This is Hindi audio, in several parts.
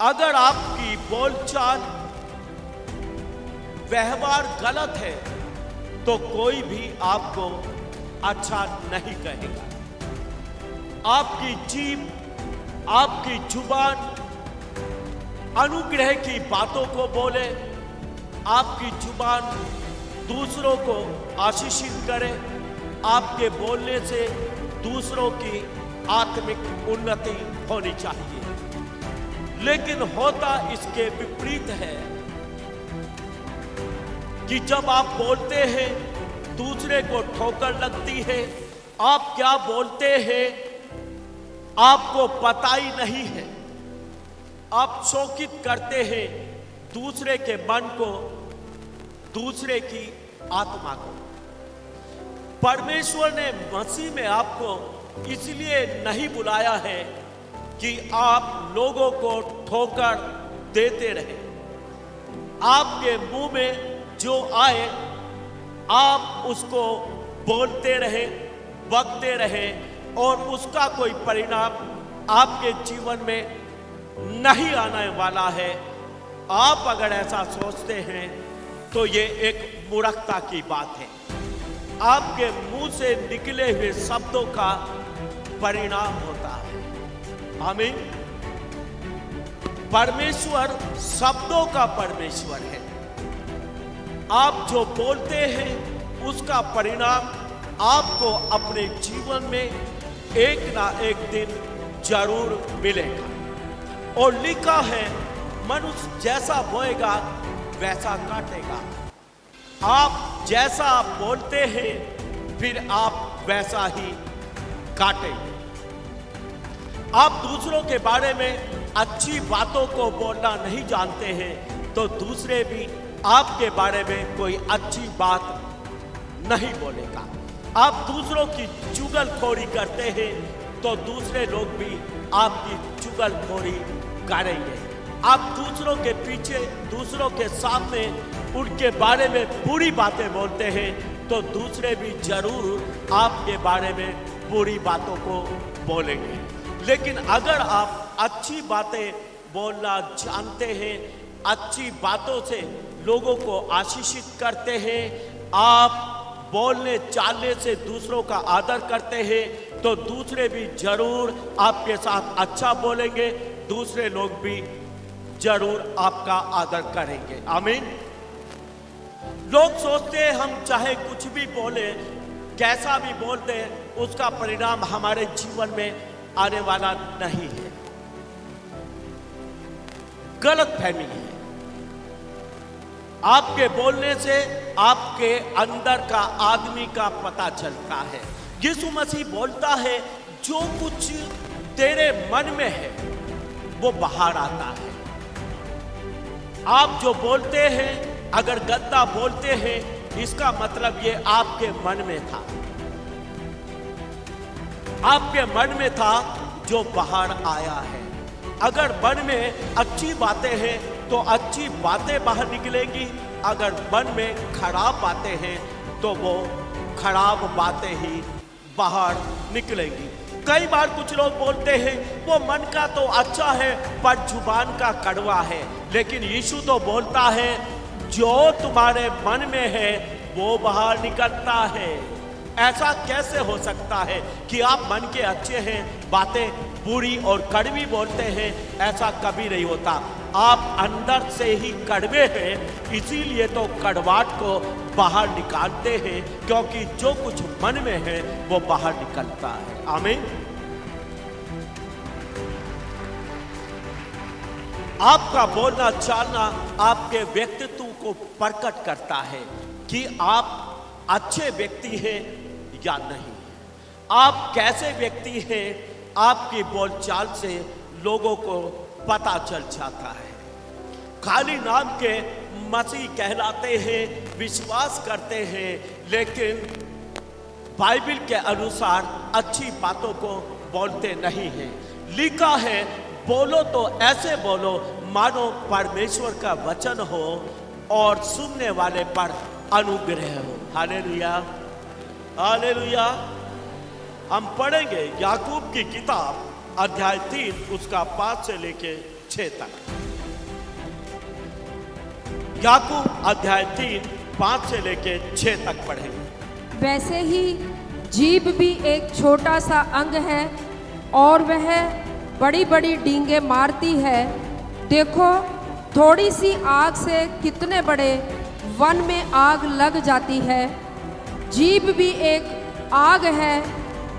अगर आपकी बोलचाल व्यवहार गलत है तो कोई भी आपको अच्छा नहीं कहेगा। आपकी जीभ, आपकी जुबान अनुग्रह की बातों को बोले, आपकी जुबान दूसरों को आशीषित करे, आपके बोलने से दूसरों की आत्मिक उन्नति होनी चाहिए। लेकिन होता इसके विपरीत है कि जब आप बोलते हैं दूसरे को ठोकर लगती है। आप क्या बोलते हैं आपको पता ही नहीं है। आप शोकित करते हैं दूसरे के मन को, दूसरे की आत्मा को। परमेश्वर ने मसीह में आपको इसलिए नहीं बुलाया है कि आप लोगों को ठोकर देते रहे। आपके मुंह में जो आए आप उसको बोलते रहे, बकते रहे और उसका कोई परिणाम आपके जीवन में नहीं आने वाला है। आप अगर ऐसा सोचते हैं तो ये एक मूर्खता की बात है। आपके मुंह से निकले हुए शब्दों का परिणाम होता है। आमीन। परमेश्वर शब्दों का परमेश्वर है। आप जो बोलते हैं उसका परिणाम आपको अपने जीवन में एक ना एक दिन जरूर मिलेगा। और लिखा है मनुष्य जैसा बोएगा वैसा काटेगा। आप जैसा बोलते हैं फिर आप वैसा ही काटेंगे। आप दूसरों के बारे में अच्छी बातों को बोलना नहीं जानते हैं तो दूसरे भी आपके बारे में कोई अच्छी बात नहीं बोलेगा। आप दूसरों की चुगलखोरी करते हैं तो दूसरे लोग भी आपकी चुगलखोरी करेंगे। आप दूसरों के पीछे, दूसरों के सामने उनके बारे में बुरी बातें बोलते हैं तो दूसरे भी जरूर आपके बारे में बुरी बातों को बोलेंगे। लेकिन अगर आप अच्छी बातें बोलना जानते हैं, अच्छी बातों से लोगों को आशीषित करते हैं, आप बोलने चालने से दूसरों का आदर करते हैं तो दूसरे भी जरूर आपके साथ अच्छा बोलेंगे, दूसरे लोग भी जरूर आपका आदर करेंगे। आमीन। लोग सोचते हैं हम चाहे कुछ भी बोले, कैसा भी बोलते हैं, उसका परिणाम हमारे जीवन में आने वाला नहीं है। गलत फहमी है। आपके बोलने से आपके अंदर का आदमी का पता चलता है। यीशु मसीह बोलता है जो कुछ तेरे मन में है वो बाहर आता है। आप जो बोलते हैं, अगर गंदा बोलते हैं इसका मतलब ये आपके मन में था। आपके मन में था जो बाहर आया है। अगर मन में अच्छी बातें हैं तो अच्छी बातें बाहर निकलेंगी। अगर मन में खराब बातें हैं तो वो खराब बातें ही बाहर निकलेंगी। कई बार कुछ लोग बोलते हैं वो मन का तो अच्छा है पर जुबान का कड़वा है। लेकिन यीशु तो बोलता है जो तुम्हारे मन में है वो बाहर निकलता है। ऐसा कैसे हो सकता है कि आप मन के अच्छे हैं, बातें बुरी और कड़वी बोलते हैं? ऐसा कभी नहीं होता। आप अंदर से ही कड़वे हैं, इसीलिए तो कड़वाहट को बाहर निकालते हैं, क्योंकि जो कुछ मन में है वो बाहर निकलता है। आमीन। आपका बोलना चालना आपके व्यक्तित्व को प्रकट करता है कि आप अच्छे व्यक्ति हैं या नहीं। आप कैसे व्यक्ति हैं आपकी बोलचाल से लोगों को पता चल जाता है। खाली नाम के मसीह कहलाते हैं, विश्वास करते हैं, लेकिन बाइबल के अनुसार अच्छी बातों को बोलते नहीं हैं। लिखा है बोलो तो ऐसे बोलो मानो परमेश्वर का वचन हो और सुनने वाले पर अनुग्रह हो। Hallelujah, hallelujah. हम पढ़ेंगे याकूब की किताब अध्याय 3 उसका 5 से लेके 6 तक। याकूब अध्याय 3 5 से लेके 6 तक पढ़ेंगे। वैसे ही जीभ भी एक छोटा सा अंग है और वह बड़ी बड़ी डींगे मारती है। देखो थोड़ी सी आग से कितने बड़े वन में आग लग जाती है। जीभ भी एक आग है।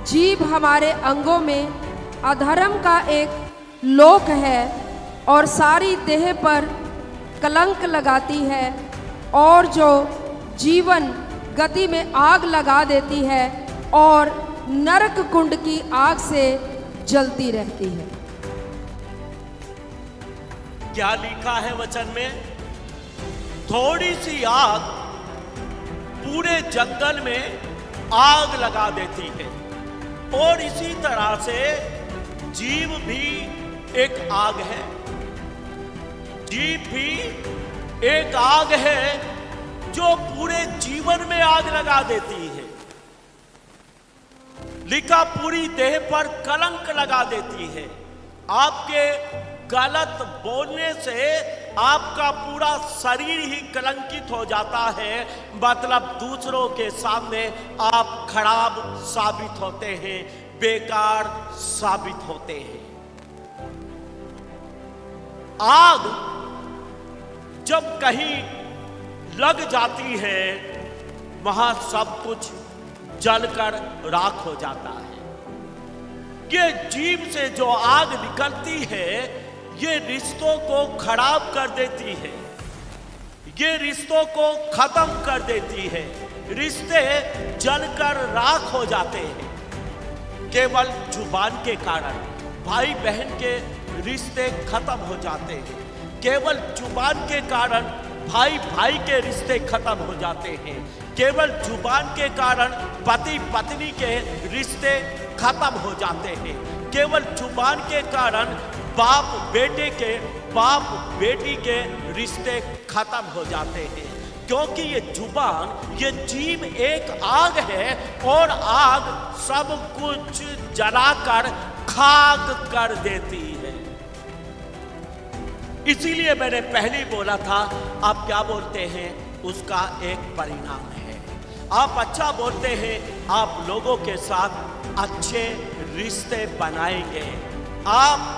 जीभ हमारे अंगों में अधर्म का एक लोक है और सारी देह पर कलंक लगाती है और जो जीवन गति में आग लगा देती है और नरक कुंड की आग से जलती रहती है। क्या लिखा है वचन में? थोड़ी सी आग पूरे जंगल में आग लगा देती है। और इसी तरह से जीव भी एक आग है। जीव भी एक आग है जो पूरे जीवन में आग लगा देती है। लिखा पूरी देह पर कलंक लगा देती है। आपके गलत बोलने से आपका पूरा शरीर ही कलंकित हो जाता है। मतलब दूसरों के सामने आप खराब साबित होते हैं, बेकार साबित होते हैं। आग जब कहीं लग जाती है वहां सब कुछ जलकर राख हो जाता है। ये जीभ से जो आग निकलती है ये रिश्तों को खराब कर देती है। ये रिश्तों को खत्म कर देती है। रिश्ते जलकर राख हो जाते हैं। केवल जुबान के कारण भाई बहन के रिश्ते खत्म हो जाते हैं। केवल जुबान के कारण भाई भाई के रिश्ते खत्म हो जाते हैं। केवल जुबान के कारण पति पत्नी के रिश्ते खत्म हो जाते हैं। केवल जुबान के कारण बाप बेटे के, बाप बेटी के रिश्ते खत्म हो जाते हैं। क्योंकि ये जुबान, ये जीभ एक आग है और आग सब कुछ जलाकर खाक कर देती है। इसीलिए मैंने पहले ही बोला था, आप क्या बोलते हैं उसका एक परिणाम है। आप अच्छा बोलते हैं, आप लोगों के साथ अच्छे रिश्ते बनाएंगे। आप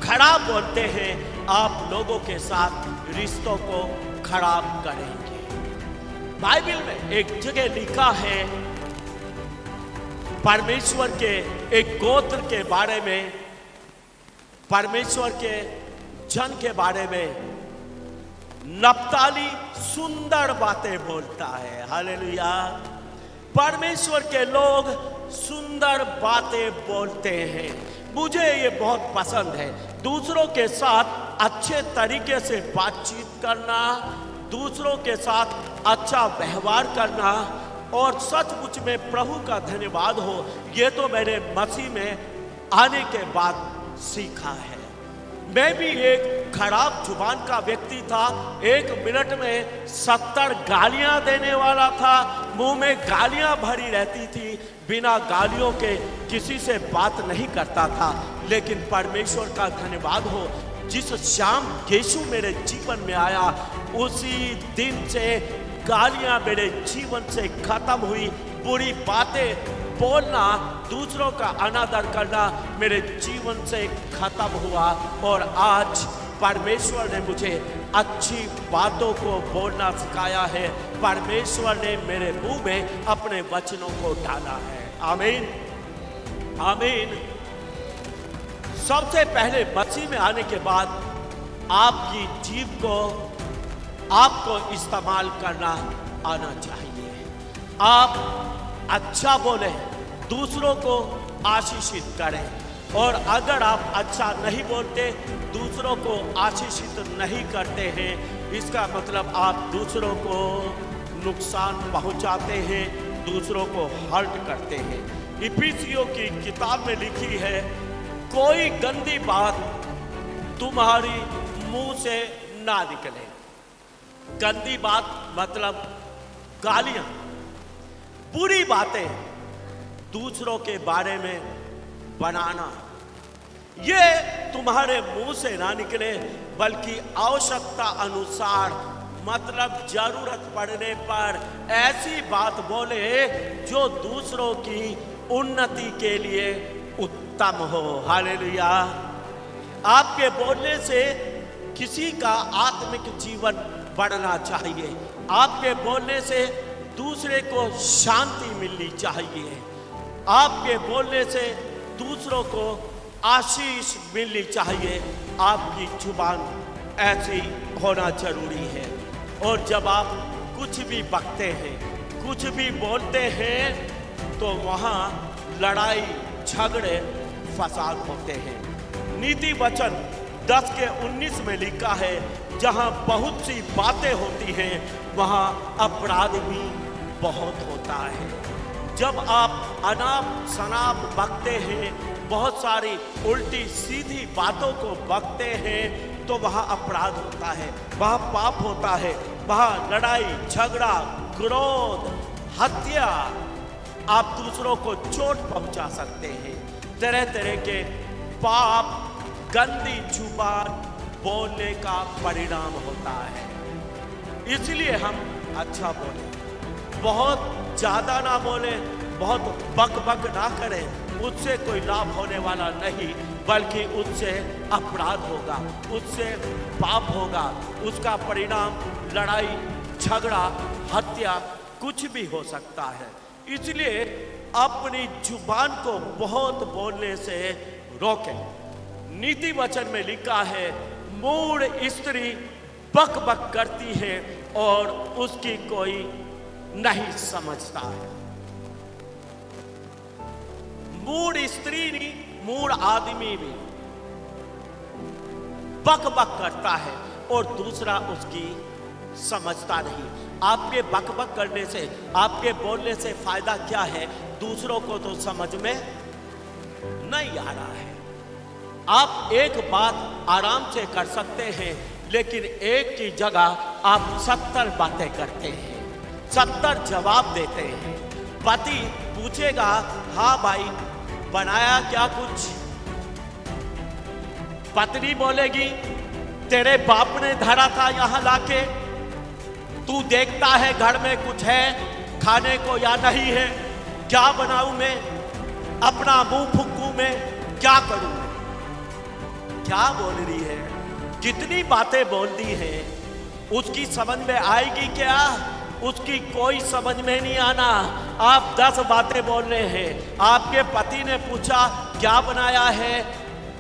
खराब बोलते हैं, आप लोगों के साथ रिश्तों को खराब करेंगे। बाइबल में एक जगह लिखा है परमेश्वर के एक गोत्र के बारे में, परमेश्वर के जन के बारे में। नप्ताली सुंदर बातें बोलता है। हालेलुया। परमेश्वर के लोग सुंदर बातें बोलते हैं। मुझे ये बहुत पसंद है। दूसरों के साथ अच्छे तरीके से बातचीत करना, दूसरों के साथ अच्छा व्यवहार करना और सचमुच में प्रभु का धन्यवाद हो। ये तो मैंने मसीह में आने के बाद सीखा है। मैं भी एक खराब जुबान का व्यक्ति था। 1 मिनट में 70 गालियां देने वाला था। मुंह में गालियां भरी रहती थी। बिना गालियों के किसी से बात नहीं करता था। लेकिन परमेश्वर का धन्यवाद हो, जिस शाम यीशु मेरे जीवन में आया उसी दिन से गालियां मेरे जीवन से खत्म हुई। बुरी बातें बोलना, दूसरों का अनादर करना मेरे जीवन से खत्म हुआ। और आज परमेश्वर ने मुझे अच्छी बातों को बोलना सिखाया है। परमेश्वर ने मेरे मुंह में अपने वचनों को डाला है। आमीन, आमीन। सबसे पहले मसीह में आने के बाद आपकी जीभ को आपको इस्तेमाल करना आना चाहिए। आप अच्छा बोले, दूसरों को आशीषित करें। और अगर आप अच्छा नहीं बोलते, दूसरों को आशीषित नहीं करते हैं, इसका मतलब आप दूसरों को नुकसान पहुंचाते हैं, दूसरों को हर्ट करते हैं। इफिसियों की किताब में लिखी है, कोई गंदी बात तुम्हारी मुंह से ना निकले। गंदी बात मतलब गालियां, बुरी बातें दूसरों के बारे में बनाना, ये तुम्हारे मुंह से ना निकले, बल्कि आवश्यकता अनुसार मतलब जरूरत पड़ने पर ऐसी बात बोले जो दूसरों की उन्नति के लिए उत्तम हो। हालेलुया। आपके बोलने से किसी का आत्मिक जीवन बढ़ना चाहिए। आपके बोलने से दूसरे को शांति मिलनी चाहिए। आपके बोलने से दूसरों को आशीष मिलनी चाहिए। आपकी जुबान ऐसी होना जरूरी है। और जब आप कुछ भी बकते हैं, कुछ भी बोलते हैं, तो वहाँ लड़ाई झगड़े फसाद होते हैं। नीति वचन 10:19 में लिखा है, जहाँ बहुत सी बातें होती हैं वहाँ अपराध भी बहुत होता है। जब आप अनाप शनाप बकते हैं, बहुत सारी उल्टी सीधी बातों को बकते हैं, तो वहाँ अपराध होता है, वहाँ पाप होता है, वहाँ लड़ाई झगड़ा क्रोध हत्या, आप दूसरों को चोट पहुंचा सकते हैं। तरह तरह के पाप गंदी जुबान बोलने का परिणाम होता है। इसलिए हम अच्छा बोले, बहुत ज्यादा ना बोले, बहुत बक बक ना करें। उससे कोई लाभ होने वाला नहीं, बल्कि उससे अपराध होगा, उससे पाप होगा, उसका परिणाम लड़ाई झगड़ा हत्या कुछ भी हो सकता है। इसलिए अपनी जुबान को बहुत बोलने से रोकें। नीति वचन में लिखा है, मूढ़ स्त्री बक बक करती है और उसकी कोई नहीं समझता है। मूढ़ स्त्री नहीं, मूढ़ आदमी भी बक बक करता है और दूसरा उसकी समझता नहीं। आपके बक बक करने से, आपके बोलने से फायदा क्या है? दूसरों को तो समझ में नहीं आ रहा है। आप एक बात आराम से कर सकते हैं, लेकिन एक की जगह आप 70 बातें करते हैं, 70 जवाब देते हैं। पति पूछेगा, हाँ भाई बनाया क्या कुछ? पत्नी बोलेगी, तेरे बाप ने धरा था यहां लाके, तू देखता है घर में कुछ है खाने को या नहीं है, क्या बनाऊं मैं, अपना मुंह फुक्कू मैं, क्या करूं? क्या बोल रही है? कितनी बातें बोल दी हैं, उसकी समझ में आएगी क्या? उसकी कोई समझ में नहीं आना। आप 10 बातें बोल रहे हैं। आपके पति ने पूछा क्या बनाया है,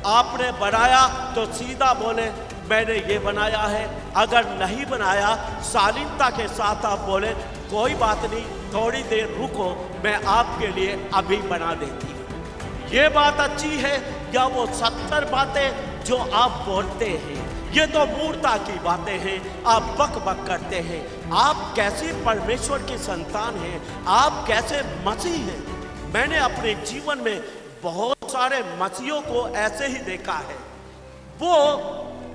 आपने बनाया तो सीधा बोले मैंने ये बनाया है। अगर नहीं बनाया, शालीनता के साथ आप बोले कोई बात नहीं, थोड़ी देर रुको, मैं आपके लिए अभी बना देती हूँ। ये बात अच्छी है या वो 70 बातें जो आप बोलते हैं? ये तो मूर्खता की बातें हैं। आप बक बक करते हैं। आप कैसे परमेश्वर के संतान हैं? आप कैसे मसीह हैं? मैंने अपने जीवन में बहुत सारे मसीहों को ऐसे ही देखा है। वो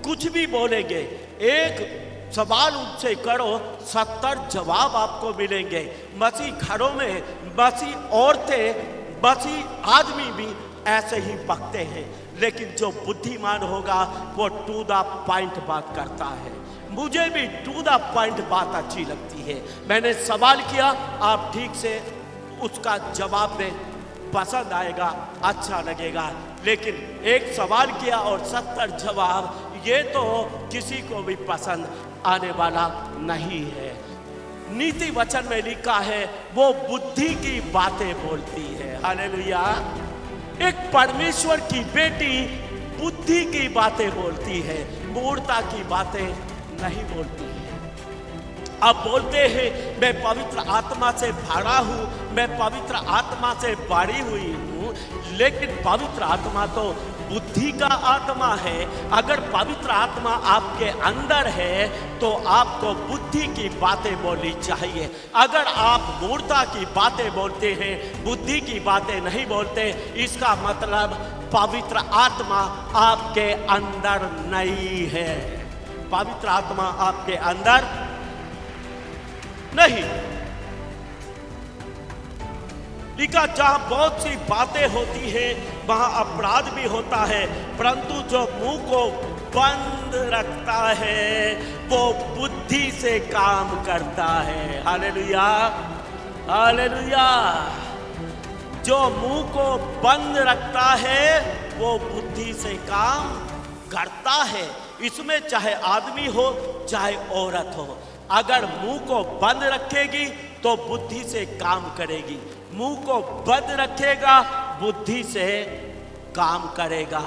कुछ भी बोलेंगे, एक सवाल उनसे करो, 70 जवाब आपको मिलेंगे। मसीह घरों में, मसीह औरतें, मसीह आदमी भी ऐसे ही बकते हैं। लेकिन जो बुद्धिमान होगा वो टू द पॉइंट बात करता है। मुझे भी टू द पॉइंट बात अच्छी लगती है। मैंने सवाल किया, आप ठीक से उसका जवाब दें, पसंद आएगा, अच्छा लगेगा। लेकिन एक सवाल किया और 70 जवाब, ये तो किसी को भी पसंद आने वाला नहीं है। नीति वचन में लिखा है, वो बुद्धि की बातें बोलती है। हालेलुया। एक परमेश्वर की बेटी बुद्धि की बातें बोलती है, मूर्खता की बातें नहीं बोलती है। अब बोलते हैं मैं पवित्र आत्मा से भरा हूं, मैं पवित्र आत्मा से भरी हुई हूं, लेकिन पवित्र आत्मा तो बुद्धि का आत्मा है। अगर पवित्र आत्मा आपके अंदर है तो आपको बुद्धि की बातें बोलनी चाहिए। अगर आप मूर्खता की बातें बोलते हैं, बुद्धि की बातें नहीं बोलते, इसका मतलब पवित्र आत्मा आपके अंदर नहीं है। पवित्र आत्मा आपके अंदर नहीं। लिखा, जहां बहुत सी बातें होती हैं वहां अपराध भी होता है, परंतु जो मुंह को बंद रखता है वो बुद्धि से काम करता है। Hallelujah, hallelujah. जो मुंह को बंद रखता है वो बुद्धि से काम करता है। इसमें चाहे आदमी हो चाहे औरत हो, अगर मुंह को बंद रखेगी तो बुद्धि से काम करेगी, मुंह को बंद रखेगा बुद्धि से काम करेगा।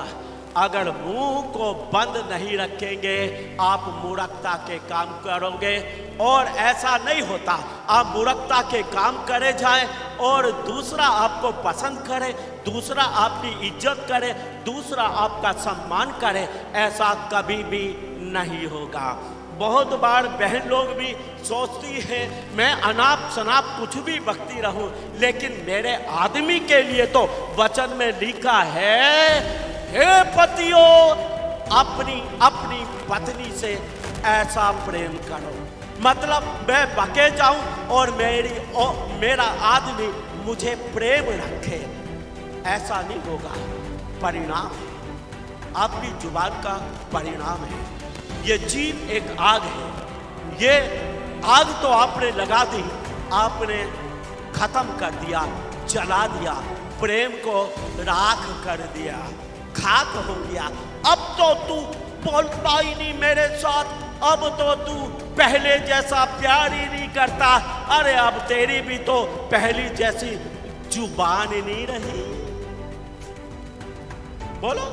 अगर मुंह को बंद नहीं रखेंगे आप मूर्खता के काम करोगे, और ऐसा नहीं होता आप मूर्खता के काम करे जाएं और दूसरा आपको पसंद करे, दूसरा आपकी इज्जत करे, दूसरा आपका सम्मान करे, ऐसा कभी भी नहीं होगा। बहुत बार बहन लोग भी सोचती है मैं अनाप शनाप कुछ भी बकती रहूं, लेकिन मेरे आदमी के लिए तो वचन में लिखा है, हे पतियों अपनी अपनी पत्नी से ऐसा प्रेम करो। मतलब मैं बके जाऊं और मेरा आदमी मुझे प्रेम रखे, ऐसा नहीं होगा। परिणाम आपकी जुबान का परिणाम है। ये जीभ एक आग है, ये आग तो आपने लगा दी, आपने खत्म कर दिया, जला दिया, प्रेम को राख कर दिया, खाक हो गया। अब तो तू बोलता ही नहीं मेरे साथ, अब तो तू पहले जैसा प्यार ही नहीं करता। अरे अब तेरी भी तो पहली जैसी जुबान नहीं रही। बोलो,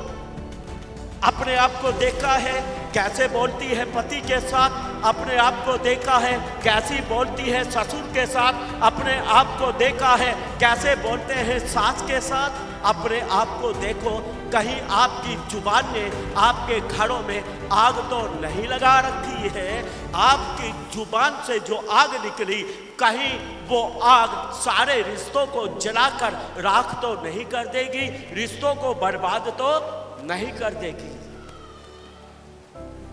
अपने आप को देखा है कैसे बोलती है पति के साथ, अपने आप को देखा है कैसी बोलती है ससुर के साथ, अपने आप को देखा है कैसे बोलते हैं सास के साथ। अपने आप को देखो, कहीं आपकी जुबान ने आपके घरों में आग तो नहीं लगा रखी है। आपकी जुबान से जो आग निकली, कहीं वो आग सारे रिश्तों को जलाकर राख तो नहीं कर देगी, रिश्तों को बर्बाद तो नहीं कर देगी।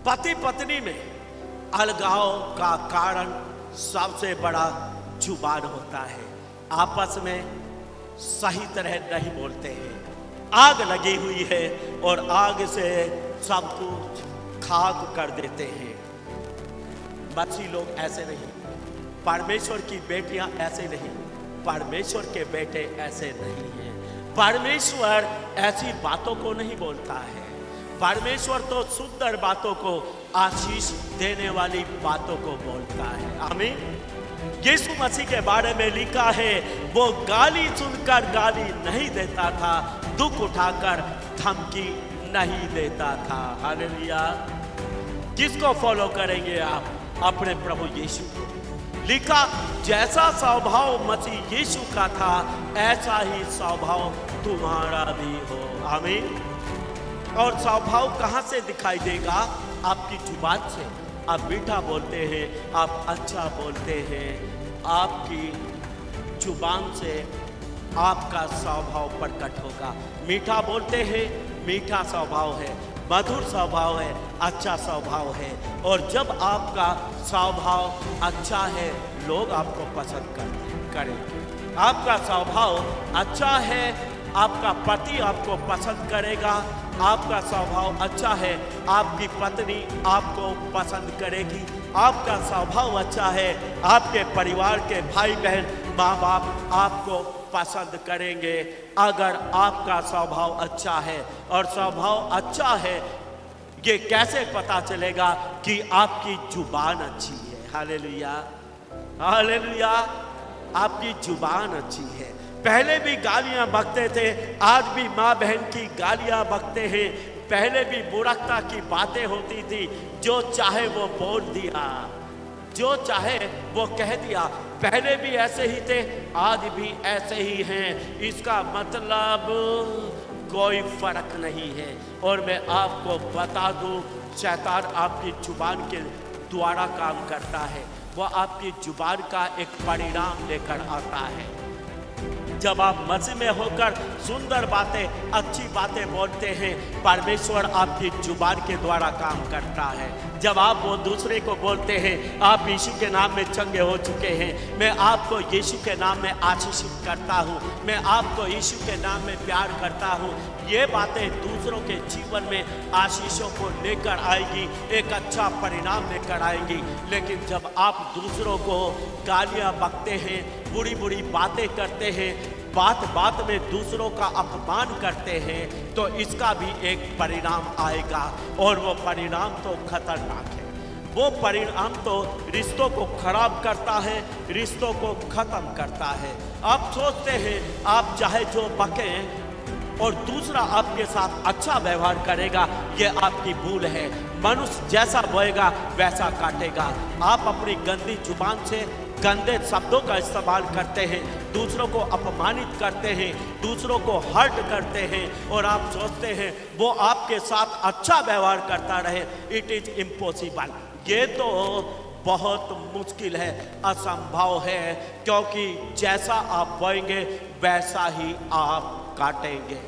पति पत्नी में अलगाव का कारण सबसे बड़ा जुबान होता है। आपस में सही तरह नहीं बोलते हैं, आग लगी हुई है और आग से सब कुछ खाक कर देते हैं। बच्ची लोग ऐसे नहीं, परमेश्वर की बेटियां ऐसे नहीं, परमेश्वर के बेटे ऐसे नहीं हैं। परमेश्वर ऐसी बातों को नहीं बोलता है। परमेश्वर तो सुंदर बातों को, आशीष देने वाली बातों को बोलता है। आमीन। यीशु मसीह के बारे में लिखा है, वो गाली सुनकर गाली नहीं देता था, दुख उठाकर धमकी नहीं देता था। हालेलुया। किसको फॉलो करेंगे आप? अपने प्रभु यीशु को। लिखा, जैसा स्वभाव मसीह यीशु का था ऐसा ही स्वभाव तुम्हारा भी हो। आमीन। और स्वभाव कहां से दिखाई देगा? आपकी जुबान से। आप मीठा बोलते हैं, आप अच्छा बोलते हैं, आपकी जुबान से आपका स्वभाव प्रकट होगा। मीठा बोलते हैं, मीठा स्वभाव है, मधुर स्वभाव है, अच्छा स्वभाव है। और जब आपका स्वभाव अच्छा है लोग आपको पसंद करेंगे। आपका स्वभाव अच्छा है, आपका पति आपको पसंद करेगा। आपका स्वभाव अच्छा है, आपकी पत्नी आपको पसंद करेगी। आपका स्वभाव अच्छा है, आपके परिवार के भाई बहन माँ बाप आपको पसंद करेंगे। अगर आपका स्वभाव अच्छा है, और स्वभाव अच्छा है ये कैसे पता चलेगा? कि आपकी जुबान अच्छी है। Hallelujah, hallelujah. आपकी जुबान अच्छी है। पहले भी गालियां बकते थे, आज भी माँ बहन की गालियां बकते हैं। पहले भी मूर्खता की बातें होती थी, जो चाहे वो बोल दिया, जो चाहे वो कह दिया। पहले भी ऐसे ही थे, आज भी ऐसे ही हैं। इसका मतलब कोई फर्क नहीं है। और मैं आपको बता दूं, शैतान आपकी जुबान के द्वारा काम करता है। वह आपकी जुबान का एक परिणाम लेकर आता है। जब आप मसीह में होकर सुंदर बातें, अच्छी बातें बोलते हैं, परमेश्वर आपकी जुबान के द्वारा काम करता है। जब आप वो दूसरे को बोलते हैं आप यीशु के नाम में चंगे हो चुके हैं, मैं आपको यीशु के नाम में आशीषित करता हूँ, मैं आपको यीशु के नाम में प्यार करता हूँ, ये बातें दूसरों के जीवन में आशीषों को लेकर आएगी, एक अच्छा परिणाम लेकर आएगी। लेकिन जब आप दूसरों को गालियाँ बकते हैं, बुरी बुरी बातें करते हैं, बात बात में दूसरों का अपमान करते हैं, तो इसका भी एक परिणाम आएगा और वो परिणाम तो खतरनाक है। वो परिणाम तो रिश्तों को खराब करता है, रिश्तों को खत्म करता है। आप सोचते हैं आप चाहे जो बकें और दूसरा आपके साथ अच्छा व्यवहार करेगा, ये आपकी भूल है। मनुष्य जैसा बोएगा वैसा काटेगा। आप अपनी गंदी जुबान से गंदे शब्दों का इस्तेमाल करते हैं, दूसरों को अपमानित करते हैं, दूसरों को हर्ट करते हैं और आप सोचते हैं वो आपके साथ अच्छा व्यवहार करता रहे। It is impossible. ये तो बहुत मुश्किल है, असंभव है, क्योंकि जैसा आप बोएंगे वैसा ही आप काटेंगे,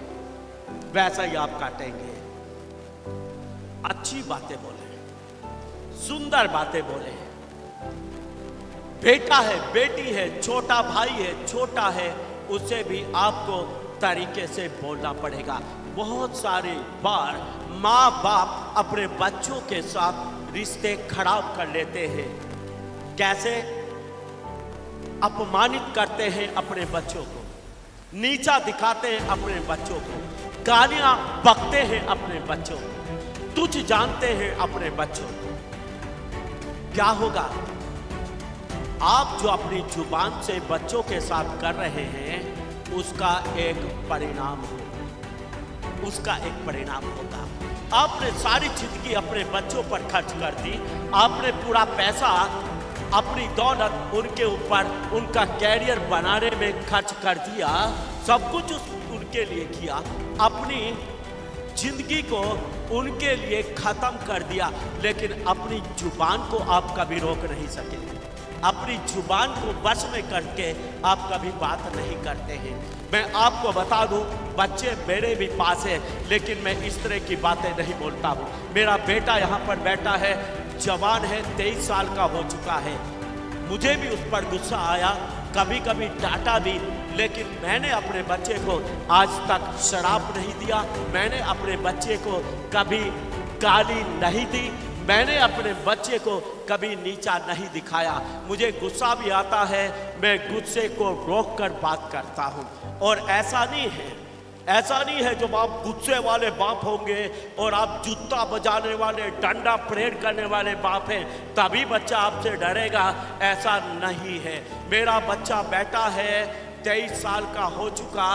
वैसा ही आप काटेंगे। अच्छी बातें बोले, सुंदर बातें बोले, बेटा है, बेटी है, छोटा भाई है, छोटा है, उसे भी आपको तरीके से बोलना पड़ेगा। बहुत सारी बार माँ बाप अपने बच्चों के साथ रिश्ते खराब कर लेते हैं। कैसे? अपमानित करते हैं अपने बच्चों को, नीचा दिखाते हैं अपने बच्चों को, गालियां बकते हैं अपने बच्चों को, तुच्छ जानते हैं अपने बच्चों को। क्या होगा? आप जो अपनी जुबान से बच्चों के साथ कर रहे हैं उसका एक परिणाम होगा, उसका एक परिणाम होगा। आपने सारी जिंदगी अपने बच्चों पर खर्च कर दी, आपने पूरा पैसा, अपनी दौलत उनके ऊपर, उनका कैरियर बनाने में खर्च कर दिया, सब कुछ उनके लिए किया, अपनी जिंदगी को उनके लिए खत्म कर दिया, लेकिन अपनी जुबान को आप कभी रोक नहीं सके। अपनी जुबान को वश में करके आप कभी बात नहीं करते हैं। मैं आपको बता दूं, बच्चे मेरे भी पास है, लेकिन मैं इस तरह की बातें नहीं बोलता हूँ। मेरा बेटा यहाँ पर बैठा है, जवान है, 23 साल का हो चुका है। मुझे भी उस पर गुस्सा आया, कभी कभी डांटा भी, लेकिन मैंने अपने बच्चे को आज तक शराब नहीं दिया, मैंने अपने बच्चे को कभी गाली नहीं दी, मैंने अपने बच्चे को कभी नीचा नहीं दिखाया। मुझे गुस्सा भी आता है, मैं गुस्से को रोक कर बात करता हूँ। और ऐसा नहीं है जब आप गुस्से वाले बाप होंगे और आप जूता बजाने वाले, डंडा परेड करने वाले बाप हैं, तभी बच्चा आपसे डरेगा। ऐसा नहीं है। मेरा बच्चा बैठा है, 23 साल का हो चुका,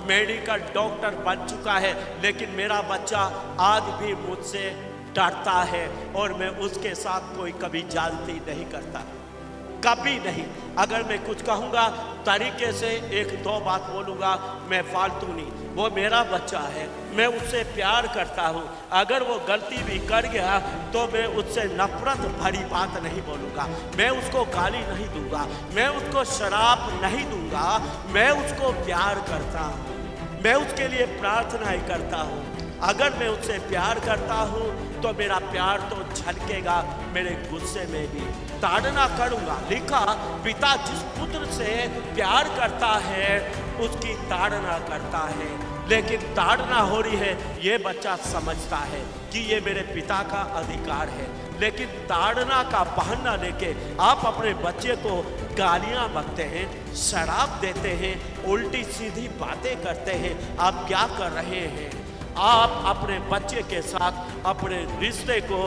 मेडिकल डॉक्टर बन चुका है, लेकिन मेरा बच्चा आज भी मुझसे डरता है और मैं उसके साथ कोई कभी जालती नहीं करता, कभी नहीं। अगर मैं कुछ कहूँगा तरीके से, एक दो बात बोलूँगा, मैं फालतू नहीं। वो मेरा बच्चा है, मैं उससे प्यार करता हूँ। अगर वो गलती भी कर गया तो मैं उससे नफरत भरी बात नहीं बोलूँगा, मैं उसको गाली नहीं दूंगा, मैं उसको शराब नहीं दूंगा, मैं उसको प्यार करता हूँ, मैं उसके लिए प्रार्थनाएं करता हूँ। अगर मैं उससे प्यार करता हूँ तो मेरा प्यार तो झलकेगा मेरे गुस्से में भी। ताड़ना करूँगा। लिखा, पिता जिस पुत्र से प्यार करता है उसकी ताड़ना करता है। लेकिन ताड़ना हो रही है, ये बच्चा समझता है कि ये मेरे पिता का अधिकार है, लेकिन ताड़ना का बहाना लेके आप अपने बच्चे को गालियाँ बकते हैं, शराब देते हैं, उल्टी सीधी बातें करते हैं। आप क्या कर रहे हैं? आप अपने बच्चे के साथ अपने रिश्ते को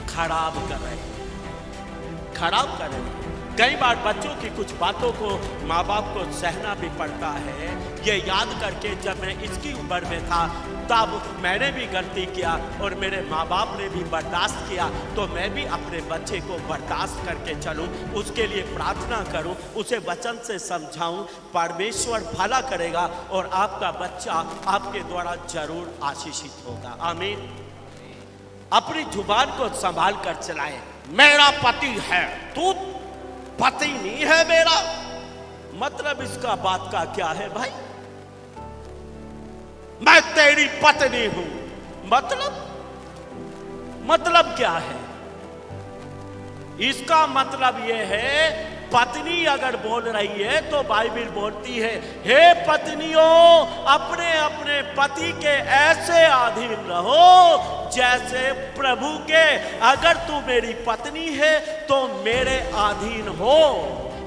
खराब कर रहे हैं, खराब कर रहे हैं। कई बार बच्चों की कुछ बातों को माँ बाप को सहना भी पड़ता है। ये याद करके जब मैं इसकी उम्र में था तब मैंने भी गलती किया और मेरे माँ बाप ने भी बर्दाश्त किया, तो मैं भी अपने बच्चे को बर्दाश्त करके चलूँ, उसके लिए प्रार्थना करूँ, उसे वचन से समझाऊँ। परमेश्वर भला करेगा और आपका बच्चा आपके द्वारा जरूर आशीषित होगा। आमीन। अपनी जुबान को संभाल कर चलाएं। मेरा पति है, तू पति नहीं है मेरा। मतलब इसका बात का क्या है भाई? मैं तेरी पत्नी हूं। मतलब मतलब क्या है? इसका मतलब यह है, पत्नी अगर बोल रही है तो बाइबिल बोलती है, हे पत्नियों, अपने अपने पति के ऐसे अधीन रहो जैसे प्रभु के। अगर तू मेरी पत्नी है तो मेरे अधीन हो,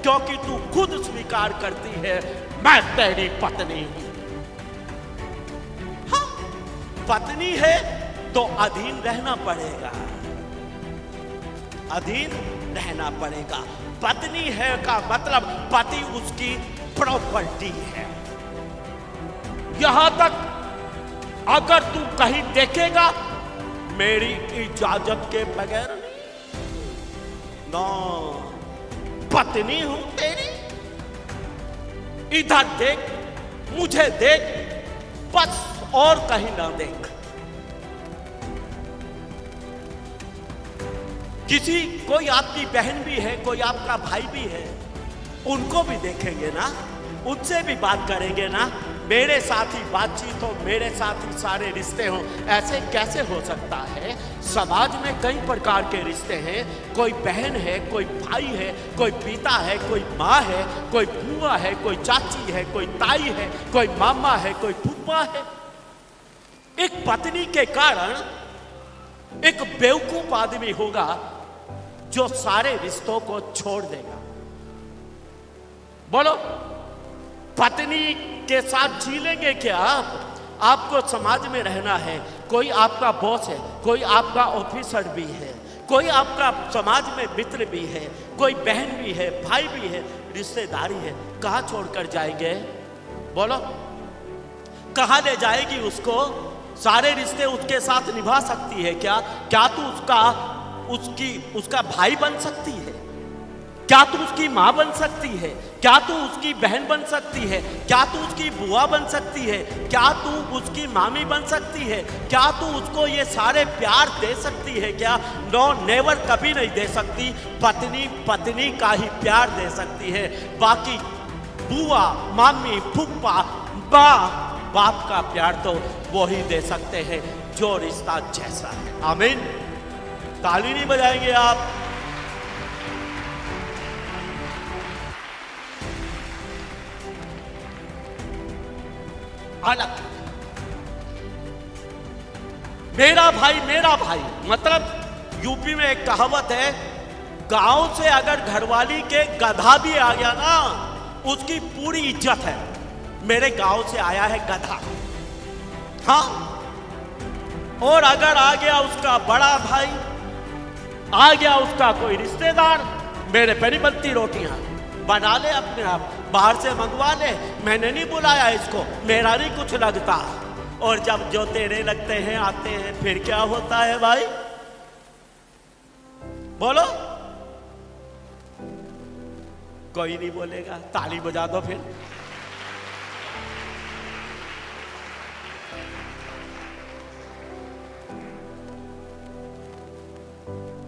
क्योंकि तू खुद स्वीकार करती है मैं तेरी पत्नी हूं। हाँ, पत्नी है तो अधीन रहना पड़ेगा, अधीन रहना पड़ेगा। पत्नी है का मतलब पति उसकी प्रॉपर्टी है। यहां तक अगर तू कहीं देखेगा मेरी इजाजत के बगैर ना, पत्नी हूं तेरी, इधर देख, मुझे देख, बस और कहीं ना देख। किसी कोई आपकी बहन भी है, कोई आपका भाई भी है, उनको भी देखेंगे ना, उनसे भी बात करेंगे ना। मेरे साथ ही बातचीत हो, मेरे साथ ही सारे रिश्ते हो, ऐसे कैसे हो सकता है? समाज में कई प्रकार के रिश्ते हैं। कोई बहन है, कोई भाई है, कोई पिता है, कोई माँ है, कोई बुआ है, कोई चाची है, कोई ताई है, कोई मामा है, कोई फूफा है। एक पत्नी के कारण एक बेवकूफ आदमी होगा जो सारे रिश्तों को छोड़ देगा। बोलो, पत्नी के साथ जी लेंगे क्या आप? आपको समाज में रहना है, कोई आपका बॉस है, कोई आपका ऑफिसर भी है, कोई आपका समाज में मित्र भी है, कोई बहन भी है, भाई भी है, रिश्तेदारी है। कहां छोड़कर जाएंगे? बोलो, कहां ले जाएगी उसको? सारे रिश्ते उसके साथ निभा सकती है क्या? क्या तू उसका भाई बन सकती है? क्या तू उसकी माँ बन सकती है? क्या तू उसकी बहन बन सकती है? क्या तू उसकी बुआ बन सकती है? क्या तू उसकी मामी बन सकती है? क्या तू उसको ये सारे प्यार दे सकती है क्या? नो, नेवर, कभी नहीं दे सकती। पत्नी पत्नी का ही प्यार दे सकती है। बाकी बुआ, मामी, फूफा, बाप का प्यार तो वो ही दे सकते हैं जो रिश्ता जैसा है। आमीन। ताली नहीं बजाएंगे आप? अलग मेरा भाई मतलब यूपी में एक कहावत है, गांव से अगर घरवाली के गधा भी आ गया ना, उसकी पूरी इज्जत है। मेरे गांव से आया है गधा, हाँ, और अगर आ गया उसका बड़ा भाई, आ गया उसका कोई रिश्तेदार, मेरे पे नहीं बनती रोटियां, बना ले अपने आप, बाहर से मंगवा ले, मैंने नहीं बुलाया इसको, मेरा नहीं कुछ लगता। और जब जो तेरे लगते हैं आते हैं, फिर क्या होता है भाई? बोलो, कोई नहीं बोलेगा। ताली बजा दो फिर।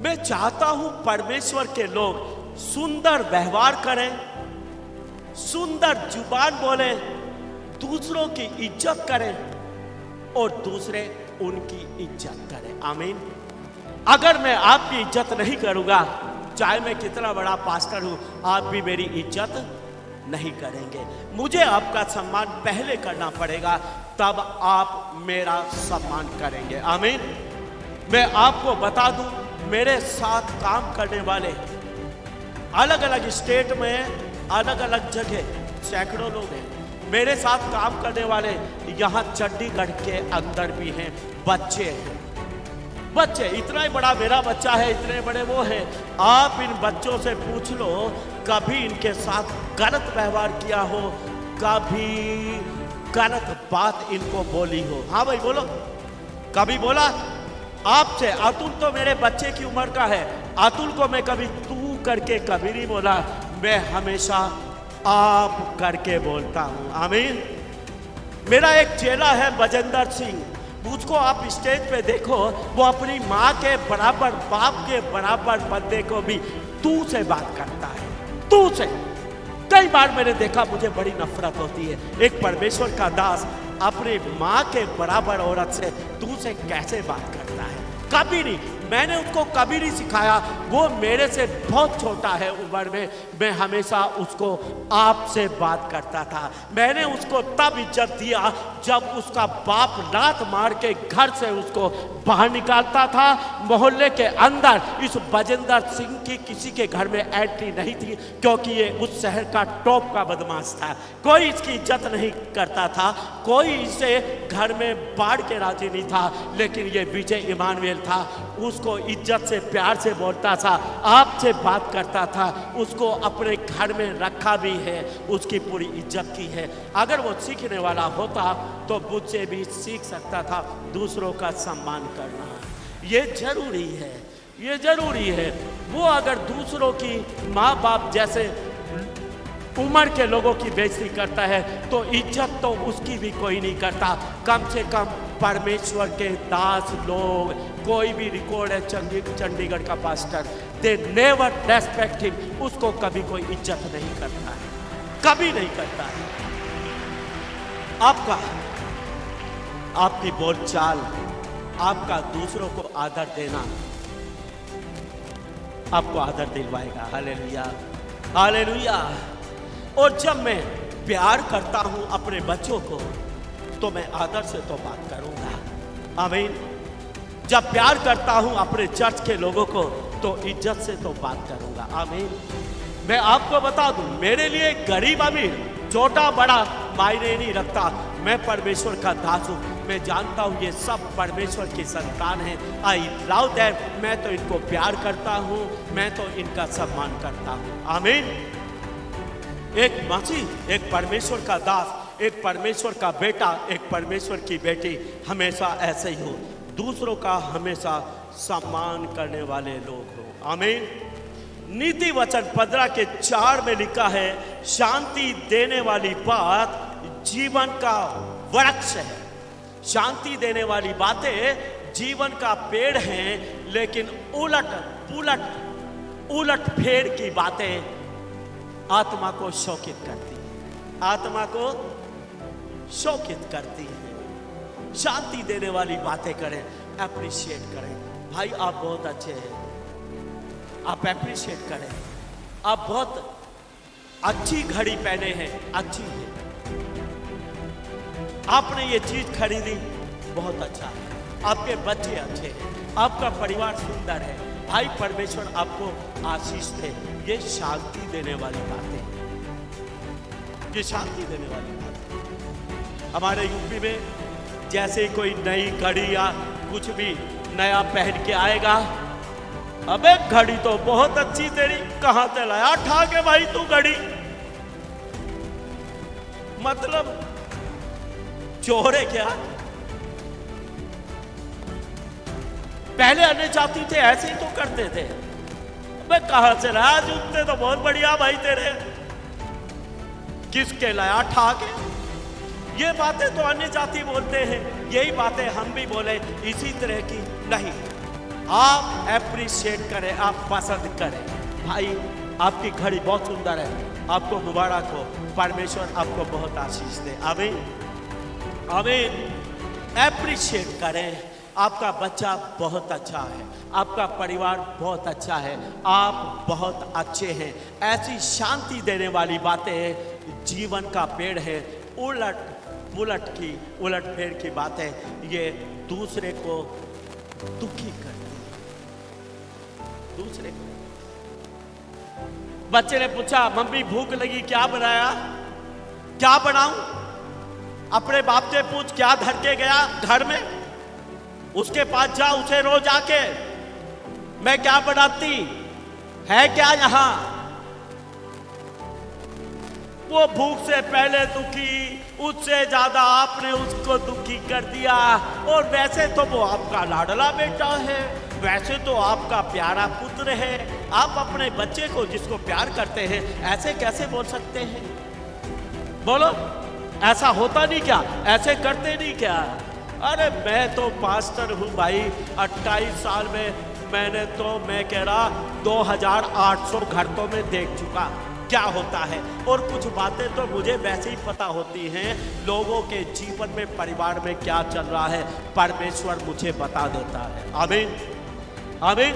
मैं चाहता हूं परमेश्वर के लोग सुंदर व्यवहार करें, सुंदर जुबान बोले, दूसरों की इज्जत करें और दूसरे उनकी इज्जत करें। आमीन। अगर मैं आपकी इज्जत नहीं करूंगा, चाहे मैं कितना बड़ा पास्टर हूं, आप भी मेरी इज्जत नहीं करेंगे। मुझे आपका सम्मान पहले करना पड़ेगा, तब आप मेरा सम्मान करेंगे। आमीन। मैं आपको बता दूं, मेरे साथ काम करने वाले अलग अलग स्टेट में, अलग अलग जगह सैकड़ों लोग हैं। मेरे साथ काम करने वाले यहाँ चंडीगढ़ के अंदर भी हैं, बच्चे हैं। बच्चे, इतना ही बड़ा मेरा बच्चा है, इतने बड़े वो हैं। आप इन बच्चों से पूछ लो, कभी इनके साथ गलत व्यवहार किया हो, कभी गलत बात इनको बोली हो? हाँ भाई बोलो, कभी बोला आपसे? अतुल तो मेरे बच्चे की उम्र का है, अतुल को मैं कभी तू करके कभी नहीं बोला, मैं हमेशा आप करके बोलता हूं। आमीन। मेरा एक चेला है बजेंद्र सिंह, उसको आप स्टेज पे देखो, वो अपनी माँ के बराबर, बाप के बराबर बंदे को भी तू से बात करता है, तू से। कई बार मैंने देखा, मुझे बड़ी नफरत होती है, एक परमेश्वर का दास अपनी माँ के बराबर औरत से तू से कैसे बात करता है? कभी नहीं। मैंने उसको कभी नहीं सिखाया। वो मेरे से बहुत छोटा है उम्र में। मैं हमेशा उसको आप से बात करता था। मैंने उसको तब इज्जत दिया जब उसका बाप लात मार के घर से उसको बाहर निकालता था। मोहल्ले के अंदर इस बजिंदर सिंह की किसी के घर में एंट्री नहीं थी, क्योंकि ये उस शहर का टॉप का बदमाश था। कोई इसकी इज्जत नहीं करता था, कोई इसे घर में बाढ़ के राजी नहीं था। लेकिन ये विजय इमानुएल था, उसको इज्जत से प्यार से बोलता था, आपसे बात करता था, उसको अपने घर में रखा भी है, उसकी पूरी इज्जत की है। अगर वो सीखने वाला होता तो मुझसे भी सीख सकता था दूसरों का सम्मान करना। ये जरूरी है, ये जरूरी है। वो अगर दूसरों की माँ बाप जैसे उम्र के लोगों की बेइज्जती करता है तो इज्जत तो उसकी भी कोई नहीं करता। कम से कम परमेश्वर के दास लोग, कोई भी रिकॉर्ड है चंडीगढ़ का pastor, they never respect him, उसको कभी कोई इज्जत नहीं करता है, कभी नहीं करता है। आपकी बोलचाल, आपका दूसरों को आदर देना आपको आदर दिलवाएगा। Hallelujah, hallelujah. और जब मैं प्यार करता हूं अपने बच्चों को तो मैं आदर से तो बात करूंगा। आमीन। जब प्यार करता हूं अपने चर्च के लोगों को तो इज्जत से तो बात करूंगा। आमीन। मैं आपको बता दूं, मेरे लिए गरीब अमीर छोटा बड़ा मायने नहीं रखता। मैं परमेश्वर का दास हूं। मैं जानता हूं ये सब परमेश्वर की संतान है। I love them. मैं तो इनको प्यार करता हूं, मैं तो इनका सम्मान करता हूं। आमीन। एक मसीह, एक परमेश्वर का दास, एक परमेश्वर का बेटा, एक परमेश्वर की बेटी हमेशा ऐसे ही हो, दूसरों का हमेशा सम्मान करने वाले लोग हो। आमीन। नीति वचन 15:4 में लिखा है, शांति देने वाली बात जीवन का वृक्ष है। शांति देने वाली बातें जीवन का पेड़ हैं, लेकिन उलट फेर की बातें आत्मा को शोकित करती है, आत्मा को शोकित करती है। शांति देने वाली बातें करें, अप्रिशिएट करें। भाई आप बहुत अच्छे हैं, आप अप्रिशिएट करें। आप बहुत अच्छी घड़ी पहने हैं, अच्छी है। आपने ये चीज खरीदी, बहुत अच्छा है। आपके बच्चे अच्छे हैं, आपका परिवार सुंदर है। भाई परमेश्वर आपको आशीष दे। ये शांति देने वाली बातें, ये शांति देने वाली बातें। हमारे यूपी में जैसे ही कोई नई घड़ी या कुछ भी नया पहन के आएगा, अबे घड़ी तो बहुत अच्छी तेरी, कहां से लाया ठा के भाई तू घड़ी? मतलब चोर है क्या? पहले अन्य जाति थे ऐसे ही तो करते थे। अबे कहां से लाया जूते? तो बहुत बढ़िया भाई तेरे, किसके लाया ठा के? ये बातें तो अन्य जाति बोलते हैं, यही बातें हम भी बोले इसी तरह की नहीं। आप एप्रिशिएट करें, आप पसंद करें। भाई आपकी घड़ी बहुत सुंदर है, आपको मुबारक हो, परमेश्वर आपको बहुत आशीष दे। आमीन, आमीन। एप्रिशिएट करें। आपका बच्चा बहुत अच्छा है, आपका परिवार बहुत अच्छा है, आप बहुत अच्छे हैं। ऐसी शांति देने वाली बातें जीवन का पेड़ है। उलट फेर की बातें ये दूसरे को दुखी करती है, दूसरे को। बच्चे ने पूछा, मम्मी भूख लगी, क्या बनाया? क्या बनाऊं? अपने बाप से पूछ, क्या धर के गया घर में? उसके पास जा, उसे रोज आके, मैं क्या बनाती है क्या यहां? वो भूख से पहले दुखी, उससे ज्यादा आपने उसको दुखी कर दिया। और वैसे तो वो आपका लाडला बेटा है, वैसे तो आपका प्यारा पुत्र है। आप अपने बच्चे को जिसको प्यार करते हैं ऐसे कैसे बोल सकते हैं? बोलो, ऐसा होता नहीं क्या? ऐसे करते नहीं क्या? अरे मैं तो पास्टर हूं भाई, 28 साल में मैंने तो, मैं कह रहा 2800 घर तो मैं देख चुका क्या होता है। और कुछ बातें तो मुझे वैसे ही पता होती हैं, लोगों के जीवन में परिवार में क्या चल रहा है परमेश्वर मुझे बता देता है। आमीन। आमीन।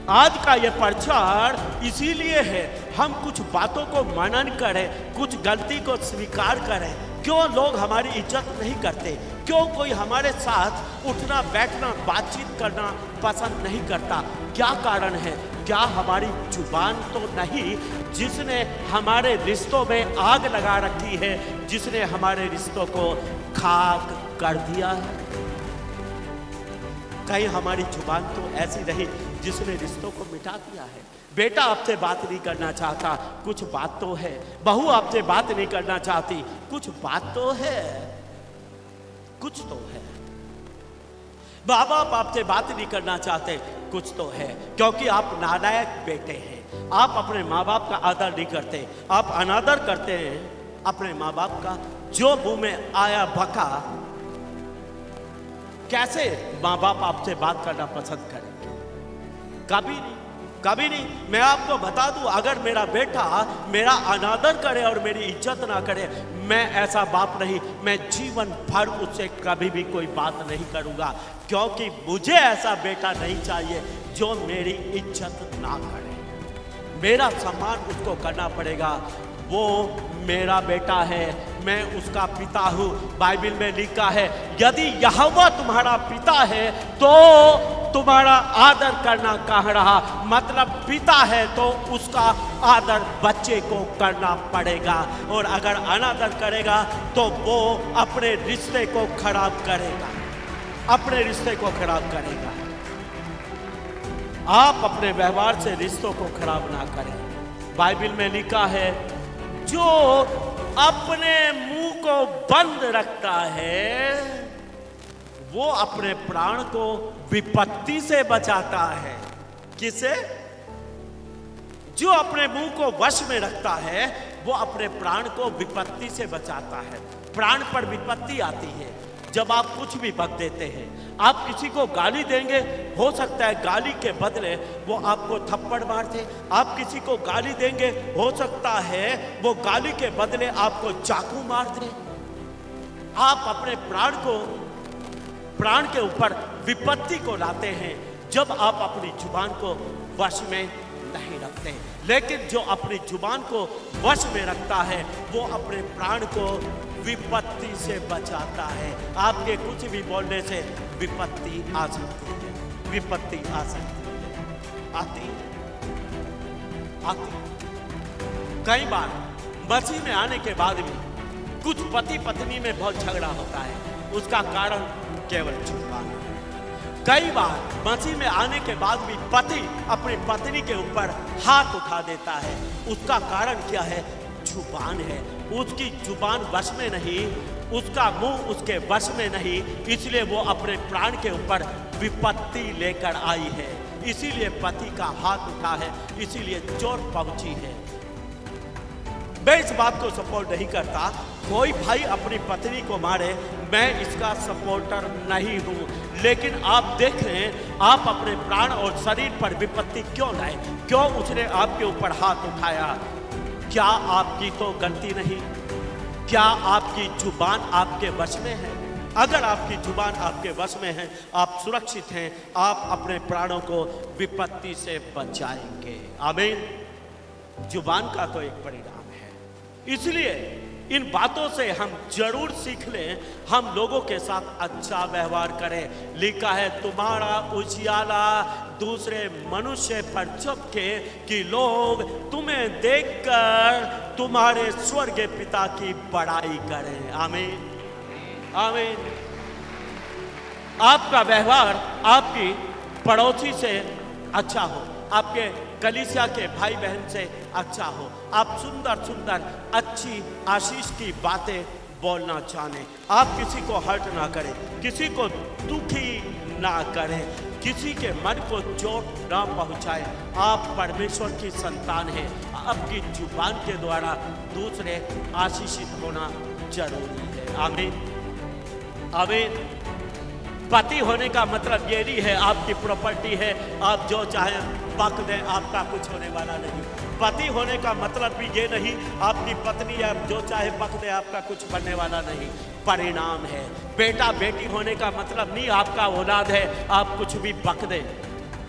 आज का ये प्रचार इसीलिए है, हम कुछ बातों को मनन करें, कुछ गलती को स्वीकार करें। क्यों लोग हमारी इज्जत नहीं करते? क्यों कोई हमारे साथ उठना बैठना बातचीत करना पसंद नहीं करता? क्या कारण है? क्या हमारी जुबान तो नहीं जिसने हमारे रिश्तों में आग लगा रखी है, जिसने हमारे रिश्तों को खाक कर दिया है? कहीं हमारी जुबान तो ऐसी रही जिसने रिश्तों को मिटा दिया है। बेटा आपसे बात नहीं करना चाहता, कुछ बात तो है। बहू आपसे बात नहीं करना चाहती, कुछ बात तो है, कुछ तो है। माँ बाप आपसे बात नहीं करना चाहते, कुछ तो है, क्योंकि आप नालायक बेटे हैं। आप अपने माँ बाप का आदर नहीं करते, आप अनादर करते हैं अपने माँ बाप का। जो मुंह में आया बका, कैसे माँ बाप आपसे बात करना पसंद करेंगे? कभी नहीं, कभी नहीं। मैं आपको बता दूं, अगर मेरा बेटा मेरा अनादर करे और मेरी इज्जत ना करे, मैं ऐसा बाप नहीं, मैं जीवन भर उससे कभी भी कोई बात नहीं करूंगा, क्योंकि मुझे ऐसा बेटा नहीं चाहिए जो मेरी इज्जत ना करे। मेरा सम्मान उसको करना पड़ेगा। वो मेरा बेटा है, मैं उसका पिता हूं। बाइबल में लिखा है, यदि यहोवा तुम्हारा पिता है तो तुम्हारा आदर करना कहाँ रहा? मतलब पिता है तो उसका आदर बच्चे को करना पड़ेगा, और अगर अनादर करेगा तो वो अपने रिश्ते को खराब करेगा, अपने रिश्ते को खराब करेगा। आप अपने व्यवहार से रिश्तों को खराब ना करें। बाइबल में लिखा है, जो अपने मुंह को बंद रखता है वो अपने प्राण को विपत्ति से बचाता है। किसे? जो अपने मुंह को वश में रखता है वो अपने प्राण को विपत्ति से बचाता है। प्राण पर विपत्ति आती है जब आप कुछ भी बक देते हैं। आप किसी को गाली देंगे, हो सकता है गाली के बदले वो आपको थप्पड़ मार दे। आप किसी को गाली देंगे, हो सकता है वो गाली के बदले आपको चाकू मार दे। आप अपने प्राण के ऊपर विपत्ति को लाते हैं जब आप अपनी जुबान को वश में नहीं रखते। लेकिन जो अपनी जुबान को वश में रखता है वो अपने प्राण को विपत्ति से बचाता है। आपके कुछ भी बोलने से विपत्ति आ सकती है, विपत्ति आ सकती है, आती। कई बार मसीह में आने के बाद भी कुछ पति पत्नी में बहुत झगड़ा होता है, उसका कारण केवल जुबान है। कई बार मसीह में आने के बाद भी पति अपनी पत्नी के ऊपर हाथ उठा देता है, उसका कारण क्या है? जुबान है। उसकी जुबान वश में नहीं, उसका मुंह उसके वश में नहीं, इसलिए वो अपने प्राण के ऊपर विपत्ति लेकर आई है। इसीलिए पति का हाथ उठा है, इसीलिए चोट पहुंची है। मैं इस बात को सपोर्ट नहीं करता, कोई भाई अपनी पत्नी को मारे, मैं इसका सपोर्टर नहीं हूं। लेकिन आप देख रहे हैं, आप अपने प्राण और शरीर पर विपत्ति क्यों लाए? क्यों उसने आपके ऊपर हाथ उठाया? क्या आपकी तो गलती नहीं? क्या आपकी जुबान आपके वश में है? अगर आपकी जुबान आपके वश में है, आप सुरक्षित हैं, आप अपने प्राणों को विपत्ति से बचाएंगे। आमीन। जुबान का तो एक परिणाम है, इसलिए इन बातों से हम जरूर सीख लें, हम लोगों के साथ अच्छा व्यवहार करें। लिखा है, तुम्हारा उजियाला दूसरे मनुष्य पर झपके कि लोग तुम्हें देखकर तुम्हारे स्वर्गीय पिता की बड़ाई करें। आमीन, आमीन। आपका व्यवहार आपकी पड़ोसी से अच्छा हो, आपके कलीसिया के भाई बहन से अच्छा हो, आप सुंदर सुंदर अच्छी आशीष की बातें बोलना चाहें, आप किसी को हर्ट ना करें, किसी को दुखी ना करें, किसी के मन को चोट ना पहुंचाएं। आप परमेश्वर की संतान हैं, आपकी जुबान के द्वारा दूसरे आशीषित होना जरूरी है। आमीन, आमीन। पति होने का मतलब ये नहीं है आपकी प्रॉपर्टी है, आप जो चाहे बक दें, आपका कुछ होने वाला नहीं। पति होने का मतलब भी ये नहीं आपकी पत्नी है, जो चाहे बक दे, आपका कुछ बनने वाला नहीं। परिणाम है। बेटा बेटी होने का मतलब नहीं आपका औलाद है, आप कुछ भी बक दें,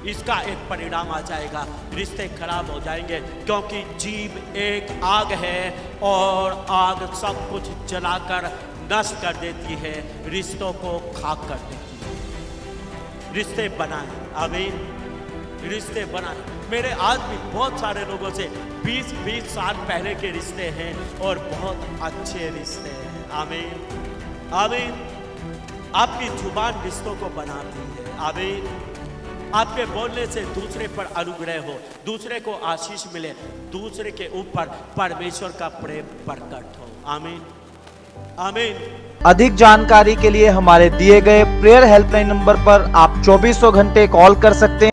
इसका एक परिणाम आ जाएगा, रिश्ते खराब हो जाएंगे, क्योंकि जीभ एक आग है और आग सब कुछ जलाकर नष्ट कर देती है, रिश्तों को खाक कर देती है। रिश्ते बनाए, आमीन, रिश्ते बनाए। मेरे आज भी बहुत सारे लोगों से 20-20 साल पहले के रिश्ते हैं और बहुत अच्छे रिश्ते हैं, आमीन, आमीन। आपकी जुबान रिश्तों को बनाती है, आमीन। आपके बोलने से दूसरे पर अनुग्रह हो, दूसरे को आशीष मिले, दूसरे के ऊपर परमेश्वर का प्रेम प्रकट हो, आमीन, आमीन। अधिक जानकारी के लिए हमारे दिए गए प्रेयर हेल्पलाइन नंबर पर आप 2400 घंटे कॉल कर सकते हैं।